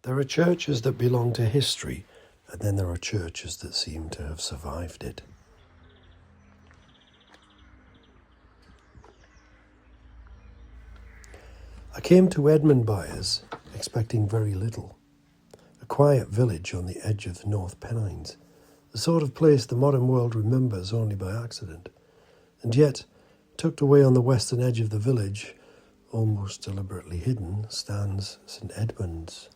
There are churches that belong to history, and then there are churches that seem to have survived it. I came to Edmundbyers expecting very little. A quiet village on the edge of the North Pennines, the sort of place the modern world remembers only by accident. And yet, tucked away on the western edge of the village, almost deliberately hidden, stands St. Edmund's.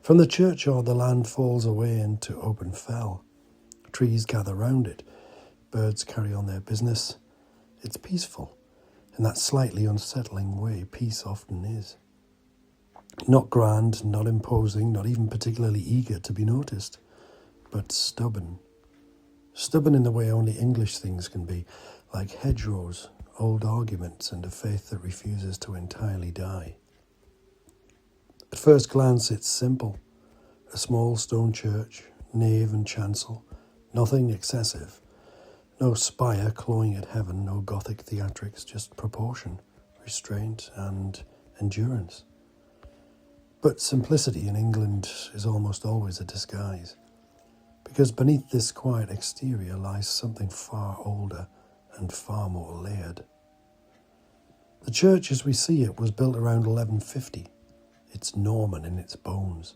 From the churchyard the land falls away into open fell. Trees gather round it. Birds carry on their business. It's peaceful, in that slightly unsettling way peace often is. Not grand, not imposing, not even particularly eager to be noticed, but stubborn. Stubborn in the way only English things can be, like hedgerows, old arguments, and a faith that refuses to entirely die. At first glance it's simple. A small stone church, nave and chancel, nothing excessive. No spire clawing at heaven, no Gothic theatrics, just proportion, restraint and endurance. But simplicity in England is almost always a disguise, because beneath this quiet exterior lies something far older and far more layered. The church as we see it was built around 1150. It's Norman in its bones.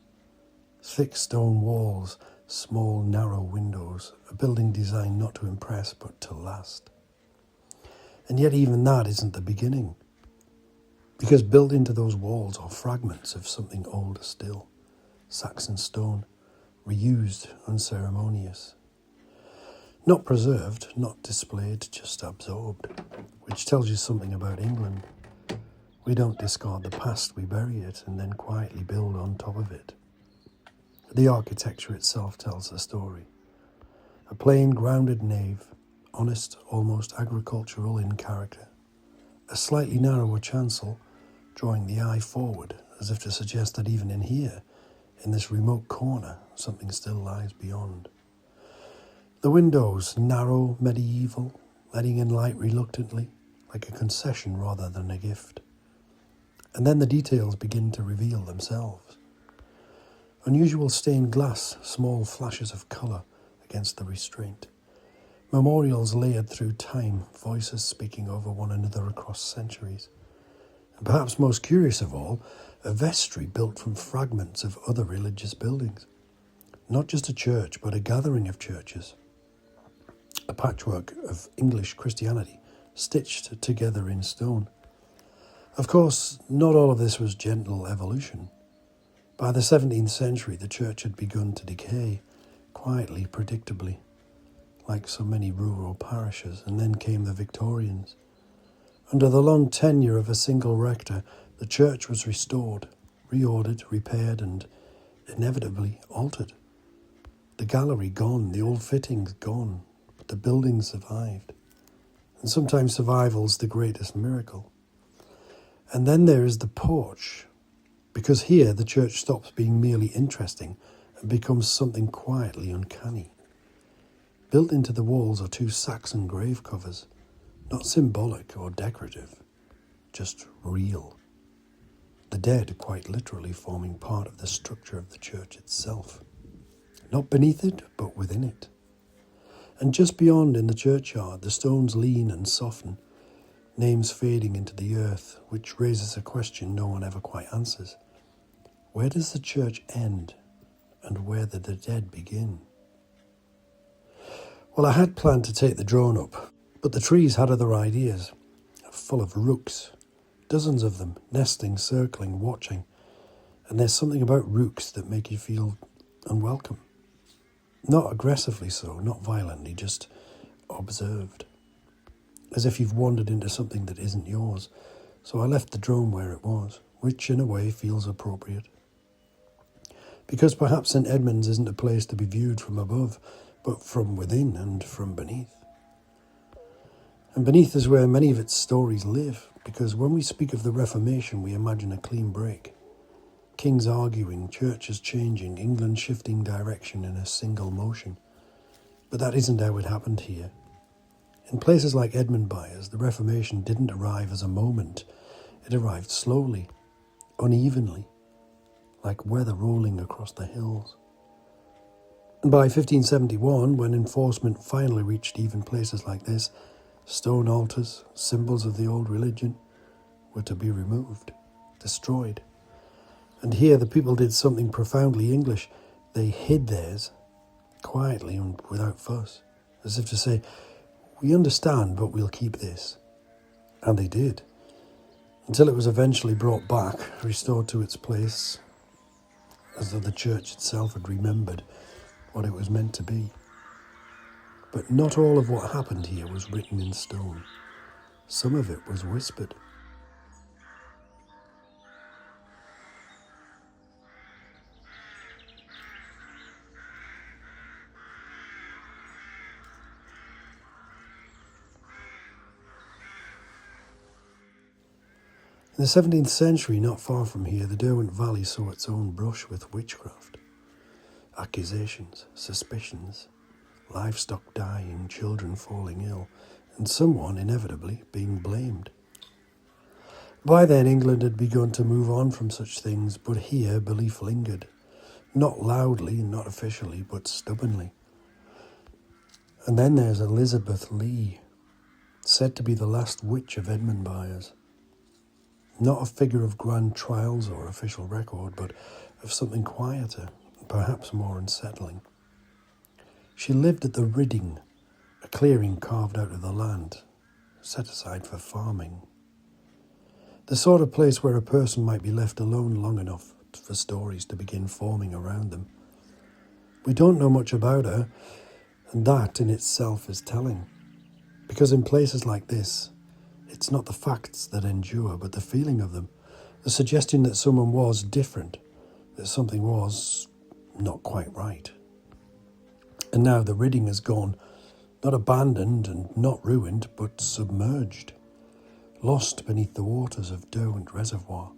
Thick stone walls, small narrow windows, a building designed not to impress but to last. And yet even that isn't the beginning, because built into those walls are fragments of something older still, Saxon stone, reused, unceremonious. Not preserved, not displayed, just absorbed, which tells you something about England. We don't discard the past, we bury it and then quietly build on top of it. The architecture itself tells the story. A plain, grounded nave, honest, almost agricultural in character. A slightly narrower chancel, drawing the eye forward, as if to suggest that even in here, in this remote corner, something still lies beyond. The windows, narrow, medieval, letting in light reluctantly, like a concession rather than a gift. And then the details begin to reveal themselves. Unusual stained glass, small flashes of colour against the restraint. Memorials layered through time, voices speaking over one another across centuries. And perhaps most curious of all, a vestry built from fragments of other religious buildings. Not just a church, but a gathering of churches. A patchwork of English Christianity, stitched together in stone. Of course, not all of this was gentle evolution. By the 17th century, the church had begun to decay, quietly, predictably, like so many rural parishes, and then came the Victorians. Under the long tenure of a single rector, the church was restored, reordered, repaired, and inevitably altered. The gallery gone, the old fittings gone, but the building survived. And sometimes survival's the greatest miracle. And then there is the porch, because here the church stops being merely interesting and becomes something quietly uncanny. Built into the walls are two Saxon grave covers, not symbolic or decorative, just real. The dead quite literally forming part of the structure of the church itself. Not beneath it, but within it. And just beyond in the churchyard, the stones lean and soften, names fading into the earth, which raises a question no one ever quite answers. Where does the church end, and where do the dead begin? Well, I had planned to take the drone up, but the trees had other ideas, full of rooks, dozens of them, nesting, circling, watching. And there's something about rooks that make you feel unwelcome. Not aggressively so, not violently, just observed. As if you've wandered into something that isn't yours. So I left the drone where it was, which in a way feels appropriate. Because perhaps St. Edmund's isn't a place to be viewed from above, but from within and from beneath. And beneath is where many of its stories live, because when we speak of the Reformation, we imagine a clean break. Kings arguing, churches changing, England shifting direction in a single motion. But that isn't how it happened here. In places like Edmundbyers, the Reformation didn't arrive as a moment. It arrived slowly, unevenly. like weather rolling across the hills. And by 1571, when enforcement finally reached even places like this, stone altars, symbols of the old religion, were to be removed, destroyed. And here the people did something profoundly English. They hid theirs, quietly and without fuss, as if to say, we understand, but we'll keep this. And they did, until it was eventually brought back, restored to its place, as though the church itself had remembered what it was meant to be. But not all of what happened here was written in stone. Some of it was whispered. In the 17th century, not far from here, the Derwent Valley saw its own brush with witchcraft. Accusations, suspicions, livestock dying, children falling ill, and someone inevitably being blamed. By then, England had begun to move on from such things, but here belief lingered. Not loudly, not officially, but stubbornly. And then there's Elizabeth Lee, said to be the last witch of Edmundbyers. Not a figure of grand trials or official record, but of something quieter, perhaps more unsettling. She lived at the Ridding, a clearing carved out of the land, set aside for farming. The sort of place where a person might be left alone long enough for stories to begin forming around them. We don't know much about her, and that in itself is telling. Because in places like this, it's not the facts that endure, but the feeling of them, the suggestion that someone was different, that something was not quite right. And now the Ridding has gone, not abandoned and not ruined, but submerged, lost beneath the waters of Derwent Reservoir.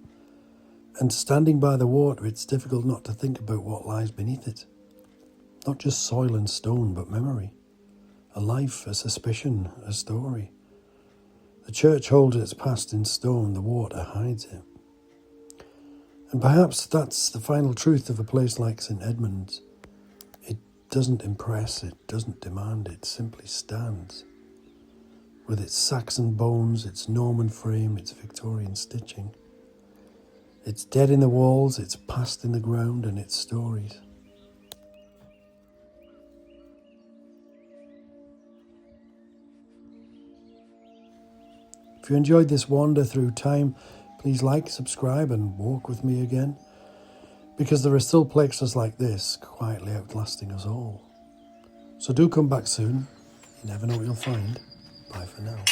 And standing by the water, it's difficult not to think about what lies beneath it. Not just soil and stone, but memory, a life, a suspicion, a story. The church holds its past in stone, the water hides it. And perhaps that's the final truth of a place like St. Edmund's. It doesn't impress, it doesn't demand, it simply stands. With its Saxon bones, its Norman frame, its Victorian stitching. Its dead in the walls, its past in the ground, and its stories. If you enjoyed this wander through time, please like, subscribe and walk with me again, because there are still places like this quietly outlasting us all. So do come back soon. You never know what you'll find. Bye for now.